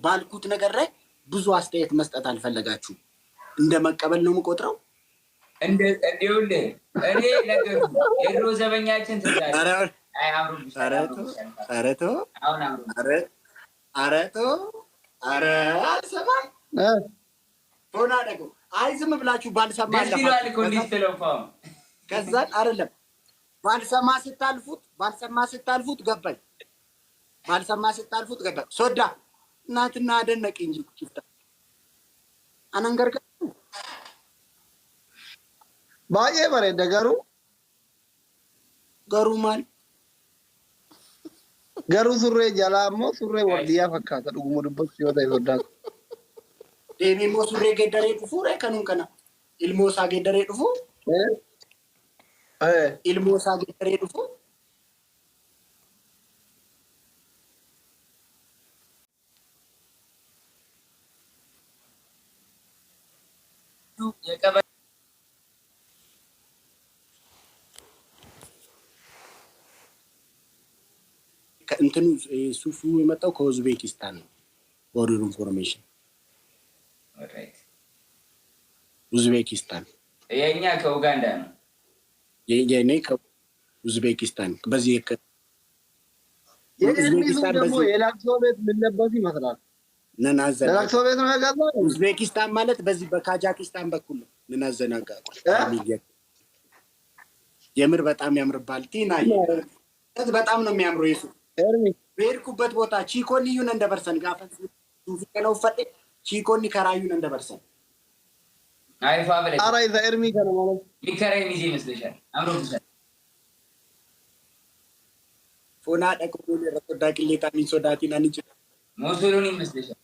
ባልኩት ነገር ላይ ብዙ አስተያየት መስጠት አልፈለጋችሁ እንደ መቀበል ነው የምቆጥረው እንደውል እኔ ነገር የድሮ ዘበኛችን ትዛለ አይ አምሩ አረቶ አረቶ አረ አልሰማ ሆና ደግሞ አይ ዝም ብላችሁ ባልሰማ አለፋችሁ ኮንዲስ ተለፋው ከዛ አይደለም ባልሰማ ስታልፉት ገባኝ ባልሰማ ስታልፉት ገባኝ ሶዳ እናትና አደነቅ እንጂ ኪፍታ አናንገርከ ባዬ በሬ ደገሩ ገሩማል ገሩ ሱሬ ጀላሞ ሱሬ ወርዲያ ፈካታ ዱጉሙ ድበስ ሲወጣ ይወዳ ዴሚሞ ሱሬ ገደሬ ፉሬ ከኑንከና ኢልሞሳ ገደሬ ዱፉ ኢልሞሳ ገደሬ ዱፉ የቀበ ከእንትኑ ሱፉ የመጣው ከኡዝቤኪስታን ነው ፎር ኢንፎርሜሽን ኦልራይት ኡዝቤኪስታን የኛ ከኡጋንዳ ነው የኔ ከኡዝቤኪስታን በዚህ የኡዝቤኪስታን ደግሞ የላክሶ ቤት ምን ነበር ይመስላል ነናዘና የላክሶ ቤት ነው ያጋዛው ኡዝቤኪስታን ማለት በዚህ በካዛኪስታን በኩል ነው ነናዘናጋቁ የምር በጣም ያምርባል ቲናይ በጣም ነው የሚያምረው ይሱ ቤርኩበት ቦታ ቺኮኒዩን እንደበርሰን ጋፈን ሱፊ ከነው ፈጤ ቺኮኒ ከራዩን እንደበርሰን አይፋ በለ አራይ ዘርሚ ከነው ማለት ሊከራይ ሚዜ ይመስልሻል አምሮብሻል ፎና ደቆ ለረቆዳ ቅሌታ ሚን ሶዳቲና ንጭ ሞሶሎኒ ይመስልሻል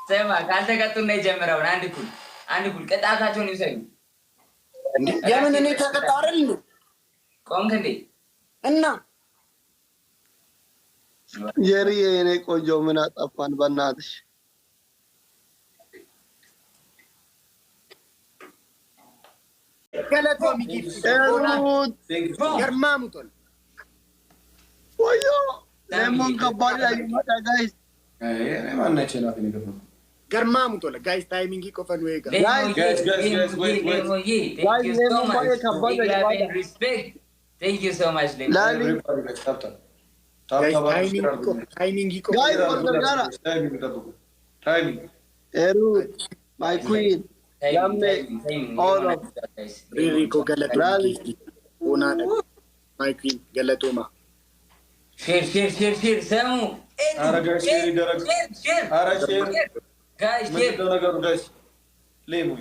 ሰማ ካልተቀጡና ይጀምራው አንድ ኩል ቅጣታቸውን ይሰዩ ያምን እኔ ተቀጣው አይደል እንዴ ቆንክ እንዴ እና የሪ የኔ ቆንጆ ምን አጠፋን በእናትሽ ገለቶ ሚጊፍ ገርማሙቶን ወዮ ለሞን ከባድ አይመጣ ጋይስ ማናቸ ነው አፍን ገርማሙቶን ጋይስ ታይሚንግ ቆፈን ወይ guys thank you so much ታይሚንግ ታይሚንግ ኤሩ ማይ ኩዊን all of Rico Galato una my queen Galatoma share Samu share guys guys Lemu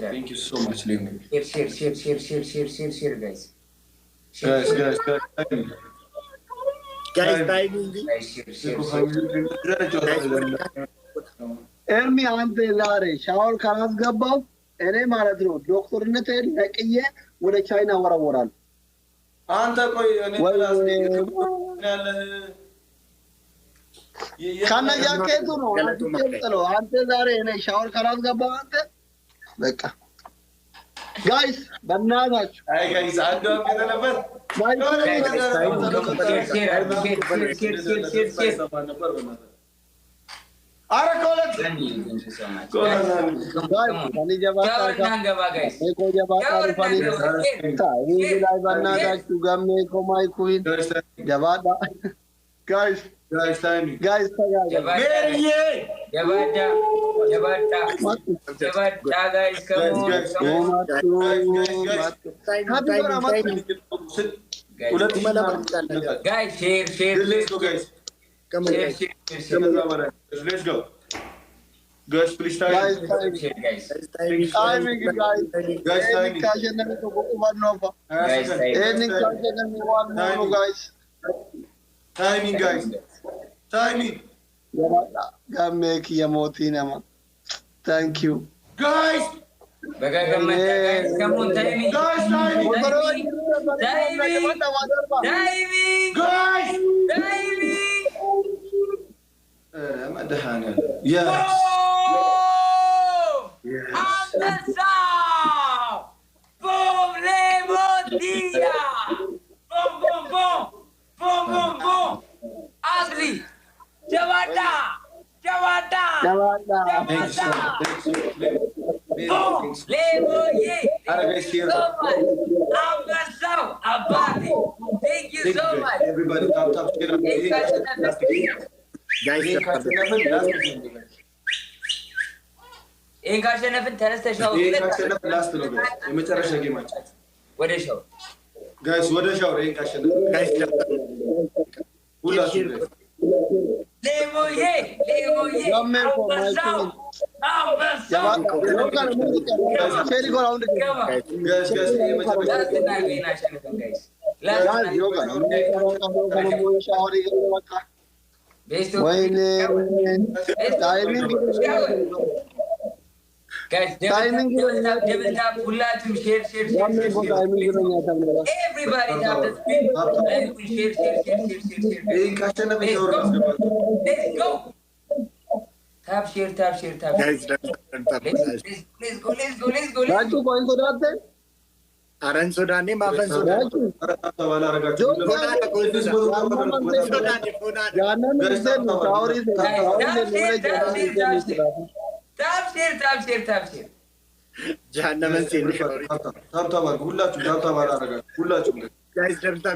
thank you so much Lemu share guys timing ኤርሚ አንተ ዛሬ ሻወር ካላስገባው እኔ ማለት ነው ዶክተርነቴን ነቅዬ ወደ ቻይና ወረወራል አንተ ቆይ እኔ ካና ያከቱ ነው አንተ ዛሬ እኔ ሻወር ካላስገባው አንተ በቃ ጋይስ በእናታችሁ አይ ጋይስ አንዱ አምጥተነበር አረ ኮለት ፈኒ ጀባታ guys እኮ ጀባታ ፈኒ ይሄ ላይ በእናታችሁ ገሜ ኮማይ ኩዊን ጀባታ ጋይስ ታይሚንግ ጀባታ guys guys share let's go guys come on guys let's go guys please timing guys kaashana ko kubanova guys timing gamek yamotinama thank you guys come on timing guys مدحنا yes I'm the star. wardiya. Boom, boom, boom. Boom, boom, boom. Asli. Jawada. Jawada. Jawada. Boom. Leboye. Thank you so much. Abasau. Abadi. Thank you so much. Everybody tap share. Guys, एक आशा ने फिर थेरेस ते शाव एक आशा ने लास्ट लो guys. मैं चला शके match. What is show? Guys, what is show? एक आशा ने. guys, Pula share. Leboye. Gamme ko Abasau. Jawada. Sheri ko round. Guys, ये मैं चला Last शके. night we na shane guys. Last Guys, night. yoga. Shawari ko waka. Best to Wayne. Timing. guys, Timing devil tap, pull out, share. Gamme ko timing ko nahi aata mera. Everybody tap the screen. Like, share. एक आशा ने भी और उसके बाद. Let's go. Tap, share. guys, Let's go. Rachu coin ko daate. Aran sodaa ne maafan sodaa. Rachu. वाला रखा. Jana me se Shawari se. Tap, share. Jahannam se तब वाला गुल्ला चुका वाला रखा. गुल्ला चुका. guys, डरता.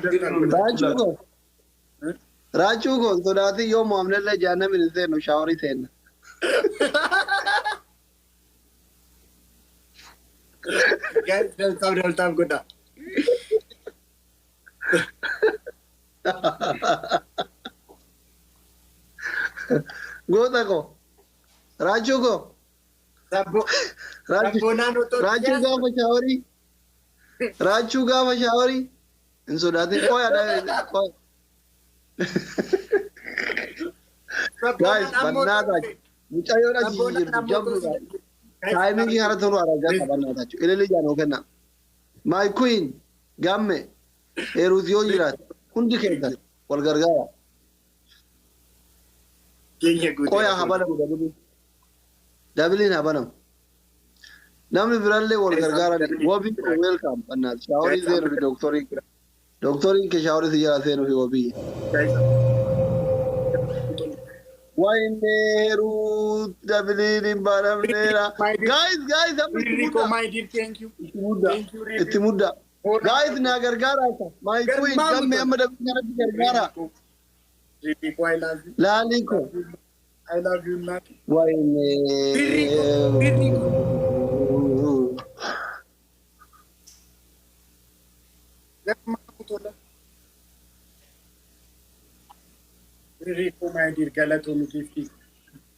Rachu ko to daate yo मामले ले Jana me se no Shawari se. guys, डरता गुड्डा. Gota ko. Rachu ko. Bonan to Rachu ga Shawari. Inso dati ko ya da ko. Guys, banana. Mucha yo na ji jabu. Timing ki hara thoru ara ja banana chu. Ilele jano kenna. My queen gamme eruzio jirat. Kundi khelta wal gargara. Koya habana budabu. Dabilin habana. Namni viralle wal gargara. Wobi welcome banana. Shawari zero doctoring ke shawari se jara zero wobi. Waineru dabilin baramnera. Guys, Rico, my dear, thank you. Itimuda. Guys, na gargara ka. My queen, gamme amma gargara. Rico, I love you. Laliko. I love you, Naki. Waine. Rico. Rico, my dear,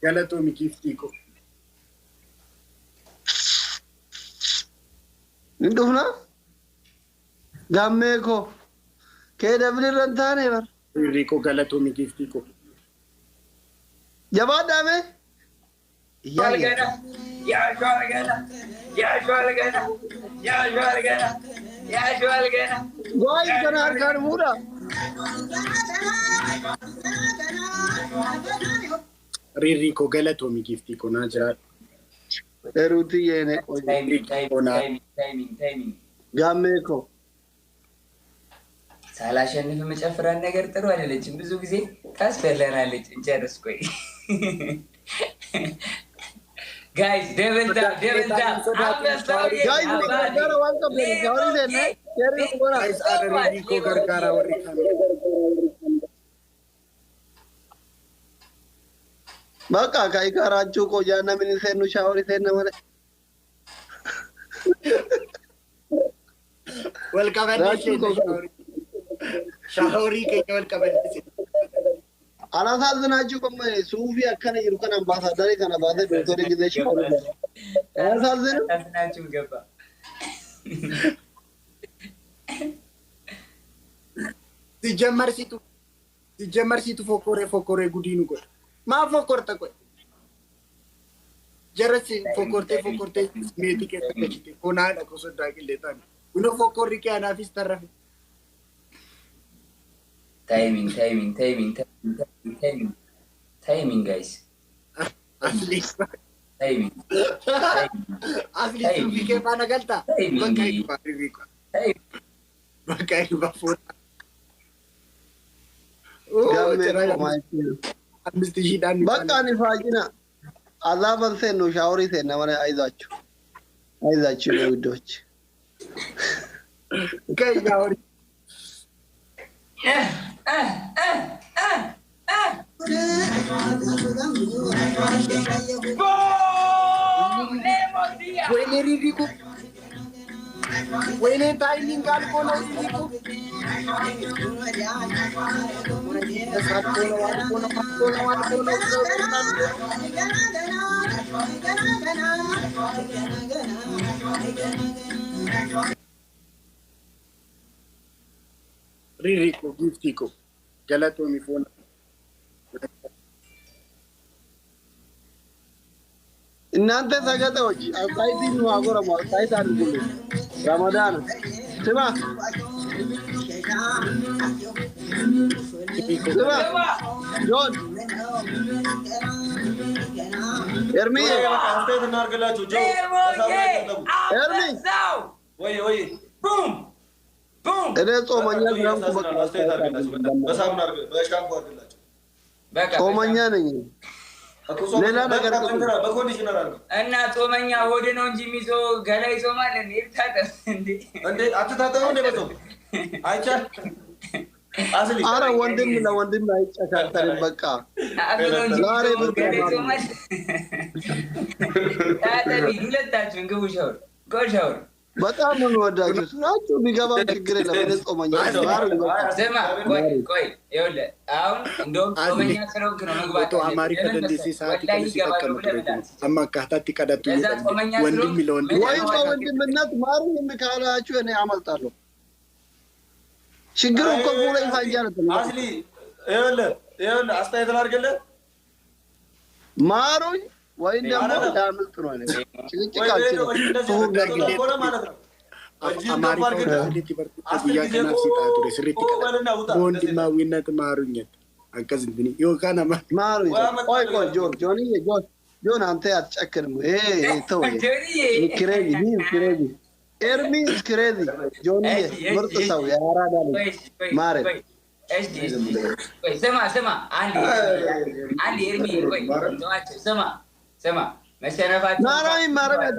Galatomi Giftiko. Indufna? Gamme ko. KW rantane bar. Rico Galatomi Giftiko. Jawada me? Guys, kana harkan mura. Rico Galatomi Giftiko, Najra. Eruti yene. Timing. Gamme ko. ሳላሸንፍ መጨፍራን ነገር ጥሩ አይደለችም። ብዙ ጊዜ ታስፈለናለች። እንጨርስ ቆይ ጋይስ ደብልታ Guys, gargara wanka bere. Shawari se ne. Sheri ko bora. Guys, Rico Gargara Warikana. Baka kai ka Rachu ko Jana me se no Shawari se ne mare. Welcome, Shahori ke welcome. Alasalzinachu komme sufi akkana jiru kana ambassador kana baade doctor ki deshi ko alasalzina ታስናችሁ ገባ ሲጀመር ሲቱ ፎኮሬ ጉዲኑ ቆይ ማ ፎኮርተ ቆይ ጀረሲ ፎኮርቴ ሜቲ ከተከቺቴ ኮና ለኮሶዳ ግሌታ uno focorri che anafi starra timing guys Asli timing Asli tu che fa una galta Timing. non che fa Rico Baki bafur. Gamme maiti. Amstishi dan. Baka ni fajina. Azaban se no shawari se na mana aizachu. Aizachu ne udoch. Kai shawari. Wene ridiku. Wene timing kan kono ridiku. Ridiku giftiku. Galato mi phone. እናንተ ተገጠዎች አሳይቲን ዋጎራ ማሳይት አድርጉ ረመዳን ስማ ጆን ኤርሚ አስተያየት እናርግላችሁ ጆ ኤርሚ ወይ ቡም እኔ ጾመኛ ነኝ አስተያየት አርግላችሁ በሳሙና በሻምፖ አርግላችሁ በቃ ጾመኛ ነኝ ሌላ ነገር በኮንዲሽነር አርግ እና ጾመኛ ሆድ ነው እንጂ ሚዞ ገላይ ጾማል እንዴ ታጠብ እንዴ አትታጠቡ እንዴ በጾም አይቻል አስሊ አረ ወንድም ለወንድም አይጨካከልም በቃ ዛሬ ገላይ ጾማል ታጠቢ ሁለታችሁን ግቡ ሻወር ጎሻወር በጣም ነው ወዳጁ ናችሁ ቢገባ ችግር የለም እኔ ጾመኛ ዘማ ቆይ ይኸውልህ አሁን እንደውም ጾመኛ ስለሆንክ ነው መግባት አማሪ ከደንደሲ ሰዓት ከሚቀመጥ አማካታት ይቀዳጡ ወንድም ለወንድም ወይ ወንድምነት ማሩ የሚካላችሁ እኔ አመልጣለሁ ችግሩ እኮ ሙሉ ይፋጃል አስሊ ይኸውልህ አስተያየት ላድርግልህ ማሩኝ ወይ ደግሞ ዳምልጥ ነው አይደል ጭቅጭቃችሁ ቱር ገርግለ ማለት ነው አማሪ ከደንደሲ በርቱ ጉያ ከናፍሲ ታቱሬ ስሪት ወንድማዊነት ማሩኝት አንከዝንብኒ ይወካና ማሩኝ ቆይ ጆን አንተ አትጨክንም ተው ክሬዚ ኤርሚ ክሬዚ ጆኒ ምርጥ ሰው ያራዳ ልጅ ማረ ስማ አንድ ኤርሚ ቆይ ስማ መሸነፋችሁ ናራይ ማረጋት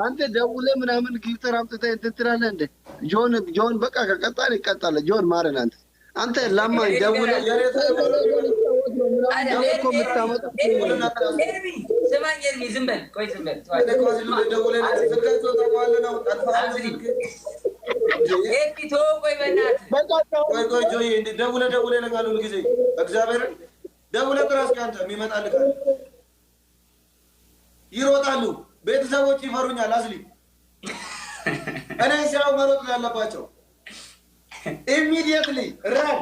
አንተ ደውለ ምናምን ጊፍተር አምጥተህ እንትን ትላለህ እንደ ጆን በቃ ከቀጣለ ይቀጣል ጆን ማረን አንተ ለማ ደውለ ኤርሚ ስማኝ ኤርሚ ዝም በል ቆይ ዝም በል ኤርሚ ተው ቆይ በእናትህ ቆይ ጆይ ደውለ ለጋሉ ጊዜ እግዚአብሔር ደውለ ጥራስ ካንተ የሚመጣልህ ይሮጣሉ ቤተሰቦች ይፈሩኛል አስሊ እኔ ስራው መሮጥ ያለባቸው ኢሚዲየትሊ ራን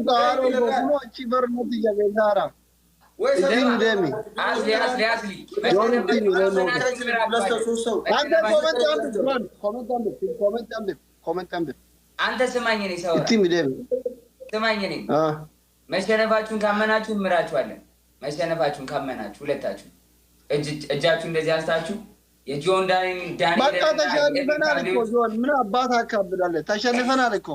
ጋር ወንዶች ይበርሙት ይያገዛራ ወይ ደሚ አስሊ አንተ ስማኝ ነኝ ሰው ስማኝ ነኝ መሸነፋችሁን ካመናችሁ ምራችኋለን መሸነፋችሁን ካመናችሁ ሁለታችሁ እጃችሁ እንደዚህ አስታችሁ የጆን ዳኒ በቃ ተሸንፈናል እኮ ጆን ምን አባት አካብዳለህ ተሸንፈናል እኮ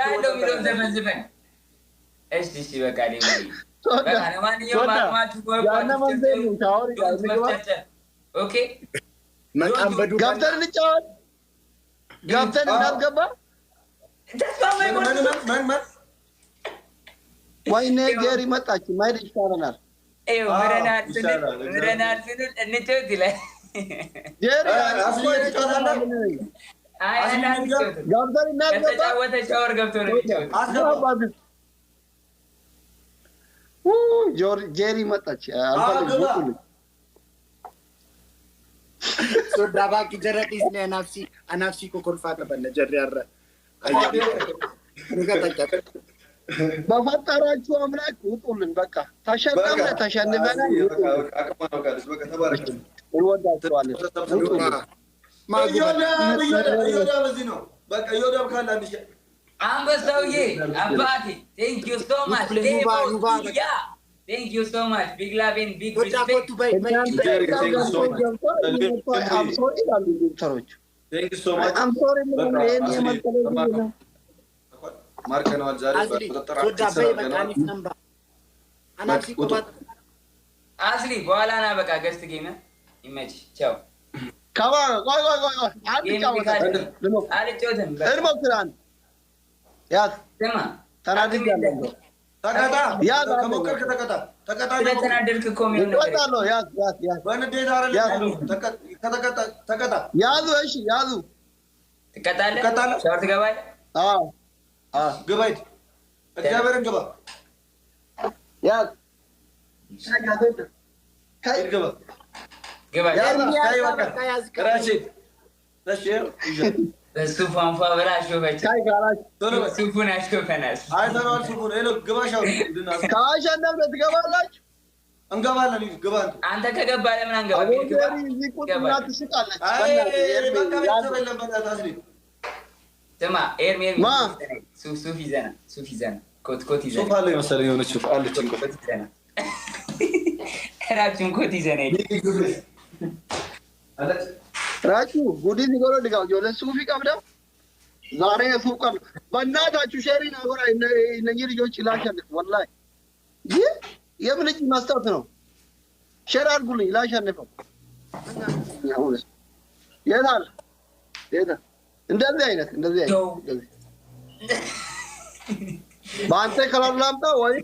ያለው ሚለው ዘመዝመን እሺ በቃ በቃ ለማንኛውም አቅማችሁ ኦኬ ገብተን እንጫወት ገብተን እንዳትገባ ወይኔ ጌሪ መጣች ማይድ ይሻለናል ምረናል ስንል እንጫወት ይላል ጌሪ ገብተን እንዳትገባ ከተጫወተ ሻወር ገብቶ ነው የሚጫወት ጄሪ መጣች አልፈልግም sodaa Baki jedhani isne anafsi ko kolfata banne jedhe arra በፈጠራችሁ አምላክ ውጡልን በቃ ተሸንፈን እንወዳችኋለን አንበሳውዬ አባቴ thank you so much thank you so much big love and big respect Thank you so much. I'm sorry, Mark and all Zari. Asli, boala na baka guest game. Image. Ciao. Come on, go. Ali chosen. Yes. Tema. Tanadi jalo. Takata. Yeah, Kamu kar kita kata. Takata. Tidak kena del ke komi. Yes. Mana dia darah lagi. Takata. Yadu. Kata. Short gawai. Gawai. Kerja bareng coba. Yes. Kai coba. Gawai. Kai makan. Karachi. Tasya. Sufaa favela shovet. Kai garage. Sufuna shovenas. Ay sana sufun. Elo gawai shau. Kaş annem de gawaj. Anggawan ni gawan. Anta kagaba naman ang gawan. Ay, baka may sabay lang baka tasli. Tema, Sufizana. Kotizana. Sufaa le masala yun shuf. Alle chinko. Kotizana. Rachu kotizana. Rachu, godhin siguro digaw. Jole sufi kabda. Zare sukan. Banna da chusheri na gora inajiri jo chilashan. Wallahi. Ye ምን እጅ ማስታወት ነው ሼር አድርጉልኝ ላሸንፈው የታል እንደዚህ አይነት በአንተ ከለር ላምጣ ወይ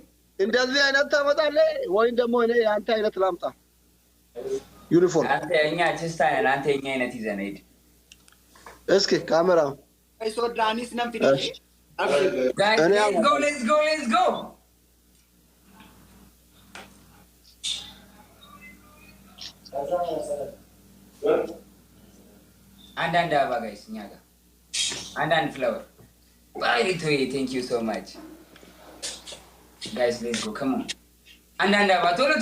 እንደዚህ አይነት ታመጣለህ ወይ ደግሞ እኔ አንተ አይነት ላምጣ ዩኒፎርም አንተ እኛ ቸስታን አንተ እኛ አይነት ይዘህ ሄድ እስኪ ካሜራው አይሶዳኒስ ነም ፊኒሽ let's go and Ava guys, Nyaga. And flower. Bye, thank you so much. Guys, let's go. Come on. And Ava, Tolo,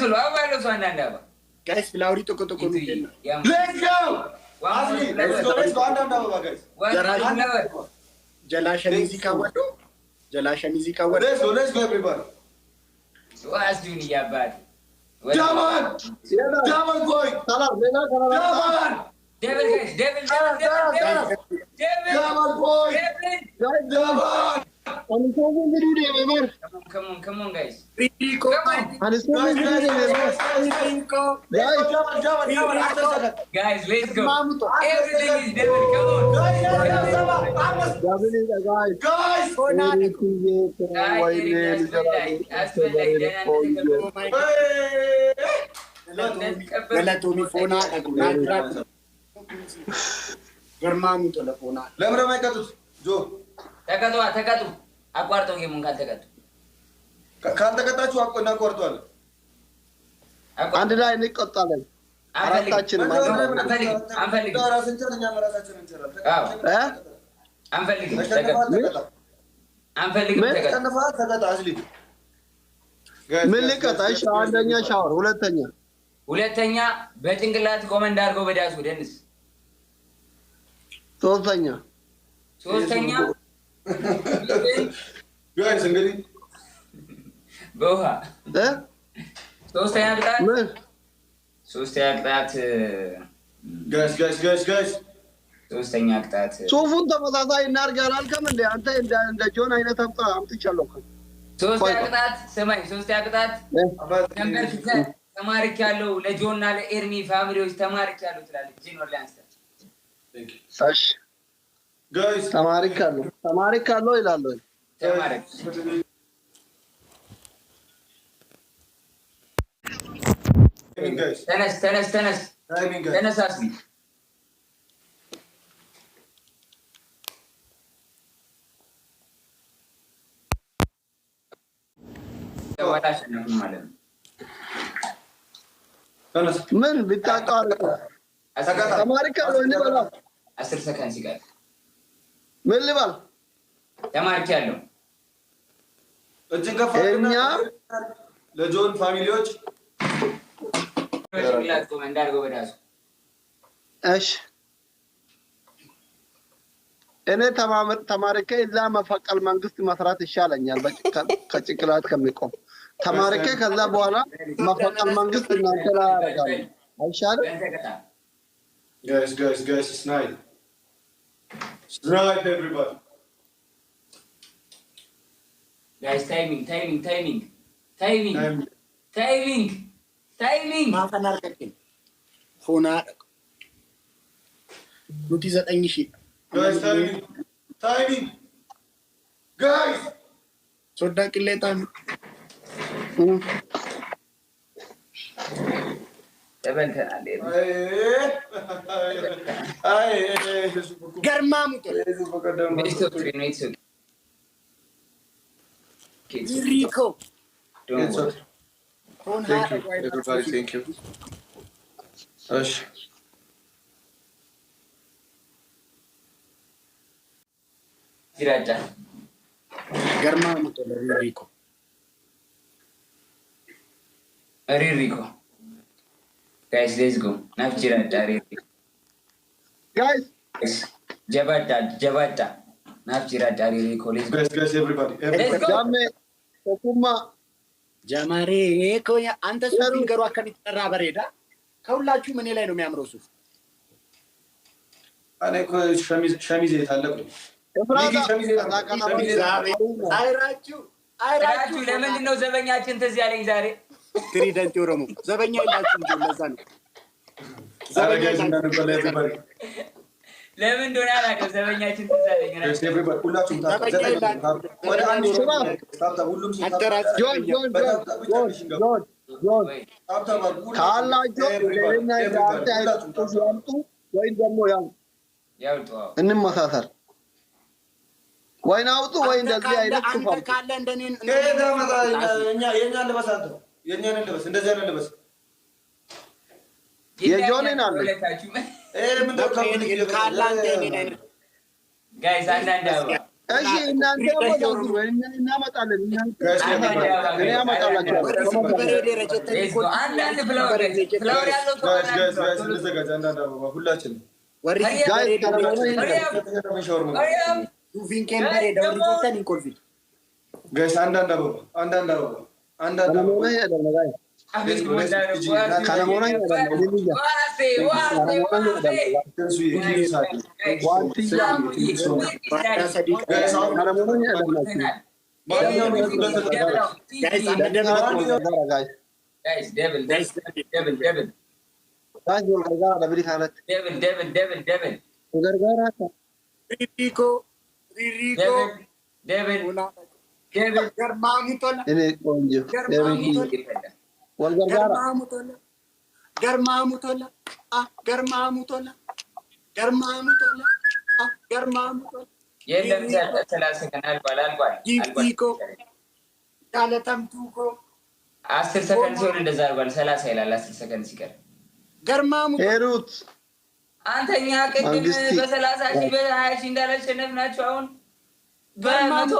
and Ava. Guys, flower to Let's go! Asli, let's go and Ava guys. Jalasha music award. Let's go everybody. What's doing here, bad? Jaman boy. Jaman. Devil guys, devil. Jaman boy. Jaman. Come on guys. Guys, let's go. Everything is devil. Come on. ተቀጡ አቋርጠው ጌሙን ካልተቀጡ አቋርጧል አንድ ላይ እንቆጣለን አራታችን ምን ልቀጣ እሺ አንደኛ ሻወር ሁለተኛ በጭንቅላት ኮመንድ አድርገው በዳሱ ደንስ ሶስተኛ guys እንግዲህ በውሃ ሶስተኛ ቅጣት guys ሶስተኛ ቅጣት ሶፉን ተመሳሳይ እናርጋል አልከም እንደ አንተ እንደ ጆን አይነት አምጥቻለሁ ሶስተኛ ቅጣት ሰማይ ሶስተኛ ቅጣት ነበር ተማሪክ ያለው ለጆንና ለኤርሚ ፋሚሊዎች ተማሪክ ያለው ትላለች ጂኖር ላንስ እሺ guys ተማሪካለሁ ይላል ተማሪክ ተነስ አስሊ ተዋታሽነው ማለት ነው ምን ቢታቃር ተማሪካለሁ እንበላ 10 ሰከንድ ሲቀር ምን ልበል ተማሪካለሁ እጅግ ከፋና ለጆን ፋሚሊዎች እሺ እኔ ተማሪከ እዛ መፈቀል መንግስት መስራት ይሻለኛል ከጭቅላት ከሚቆም ተማሪከ ከዛ በኋላ መፈቀል መንግስት እናንተ ላይ ያደርጋል አይሻልም guys it's nice Right, everybody. Guys, timing. Maaf kan argatin. Fona. Nuti zaɗan yi shi. Guys, timing. Guys. Sodaa qilleetaan. Garmaamu tole. Rico. Thank you, everybody. Thank you. Hush. Garmaamu tole Rico. Rico. Guys, let's go. Guys, Jabata. Rico. Let's go. Guys, everybody. Let's go. Jamme, Okuma, Jamaree ko ya anta suufiin garuu akkamitti irraa bareeda. Ka'ullaachuu manee ላይ ነው የሚያምረው ሱፍ. እኔ እኮ ሸሚዝ የታለቁ አይራችሁ ለምንድን ነው ዘበኛችን ትዝ ያለኝ ዛሬ? ትሪደንት ኦሮሞ ዘበኛ ይላችሁ ለዛ ነው። ለምን እንደሆነ አላውቅም። ዘበኛችን ትዝ ያለኝ ሁላችሁም ወይም ደግሞ እንመሳሰል ወይን አውጡ ወይ እንደዚህ አይነት አንተ ካለ እንደኔ የኛ ልበስ አንተ የኛን ልበስ እንደዚህ አይነት ልበስ የጆኔን አለ ጋይስ አንዳንድ እሺ እናንተ ወደው እናመጣለን እኔ አመጣላችሁ አንዳንድ ፍላወር ያለው ሁላችን ጋይስ አንዳንድ አበባ የለም 30 ሰከንድ አልቋል 10 ሰከንድ ሲሆን እንደዛ አልቋል 30 ይላል 10 ሰከንድ ሲቀር ገርማሙ ሄሩት አንተኛ ቅድም በ30 ሺህ በ20 ሺህ እንዳላሸነፍናችሁ አሁን በመቶ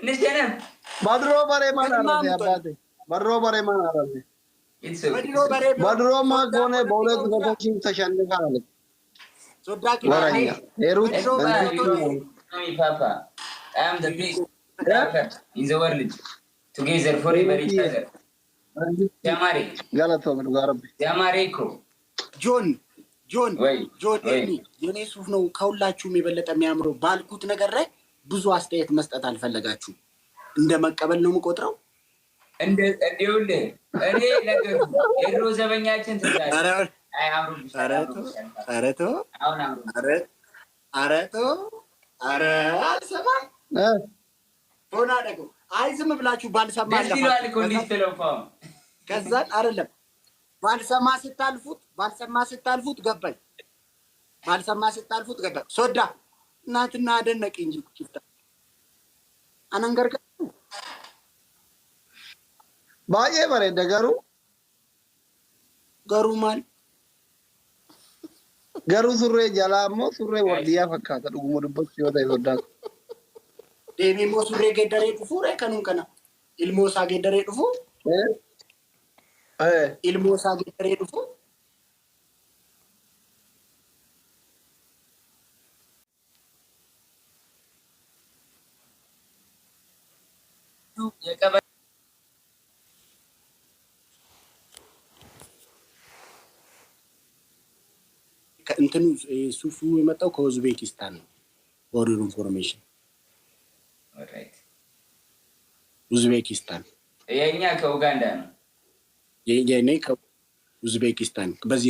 እንሸነፍ ባድሮ በሬ ማን አረፈ አባቴ ባድሮ በሬ ማን አረፈ ባድሮ ማጎነ በሁለት ከተሽን ተሸንፋለ ወራኛ ሄሩት Papa, I am the best rapper in the world. Together forever each other. Jamari. Galato ጋርብ Jamariko. ጆን የኔ ሱፍ ነው ከሁላችሁም የበለጠ የሚያምረው ባልኩት ነገር ላይ ብዙ አስተያየት መስጠት አልፈለጋችሁ እንደ መቀበል ነው የምቆጥረው እንደውልህ እኔ ነገሩ የድሮ ዘበኛችን ትዛለ አይ አምሩ አልሰማ ሆና ደግሞ አይ ዝም ብላችሁ ባልሰማ ከዛን አይደለም ባልሰማ ስታልፉት ገባኝ ሶዳ እናትና አደነቅ እንጂ ኩፍታ አነንገርጋ ባዬ በሬደ ገሩማል ገሩ ሱሬ ጃላሞ ሱሬ ወርዲያ ፈካታ ዱጉሙ ድበት ሲወጣ ይወዳል ዴሚሞ ሱሬ ገደሬ ዱፉ ከኑን ከና ኢልሞሳ ገደሬ ዱፉ ኢልሞሳ ገደሬ ዱፉ እንትኑ ሱፉ የመጣው ከኡዝቤኪስታን ነው for your information. All right. Uzbekistan. የኛ ከኡጋንዳ ነው። የኔ ከኡዝቤኪስታን በዚህ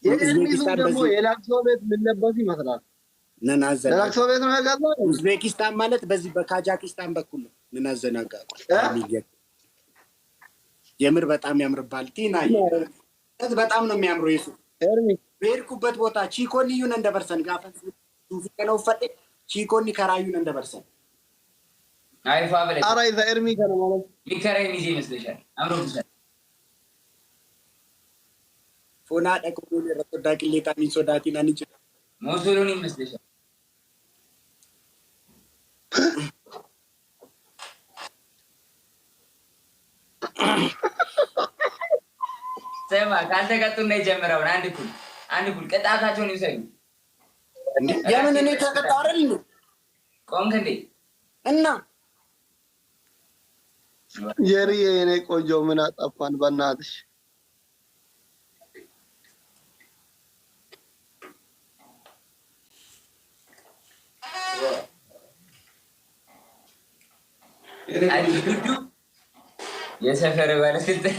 የኡዝቤኪስታን ደግሞ የላክሶ ቤት ምን ነበር ይመስላል? ነናዘና የላክሶ ቤት ነው ያጋዛው። ኡዝቤኪስታን ማለት በዚህ በካዛክስታን በኩል ነው። ነናዘናጋ የምር በጣም ያምርባል። ቲናይ በጣም ነው የሚያምረው ይሱ በርኩበት ቦታ ቺኮኒዩን እንደበርሰን ጋፈን ሱፊ ከነው ፈጤ ቺኮኒ ከራዩን እንደበርሰን አይፋ በለ አራይ ዘርሚ ከነው ማለት ሊከራይ ሚዜ ይመስልሻል? አምሮብሻል። ፎና ደቆ ለረዳ ቅሌታ ሚሶዳቲና ንጭ ሞሶሎኒ ይመስልሻል? ሰማ ካንተ ቀጥቶ ነው የጀመረው። አንድ ኩል ቀጣታቸውን ይሰዩ እንዴ ያምን እኔ ተቀጣው አይደል ነው ቆንክ እንዴ እና የሪ የኔ ቆንጆ ምን አጣፋን በእናትሽ የሰፈር ባለስልጣን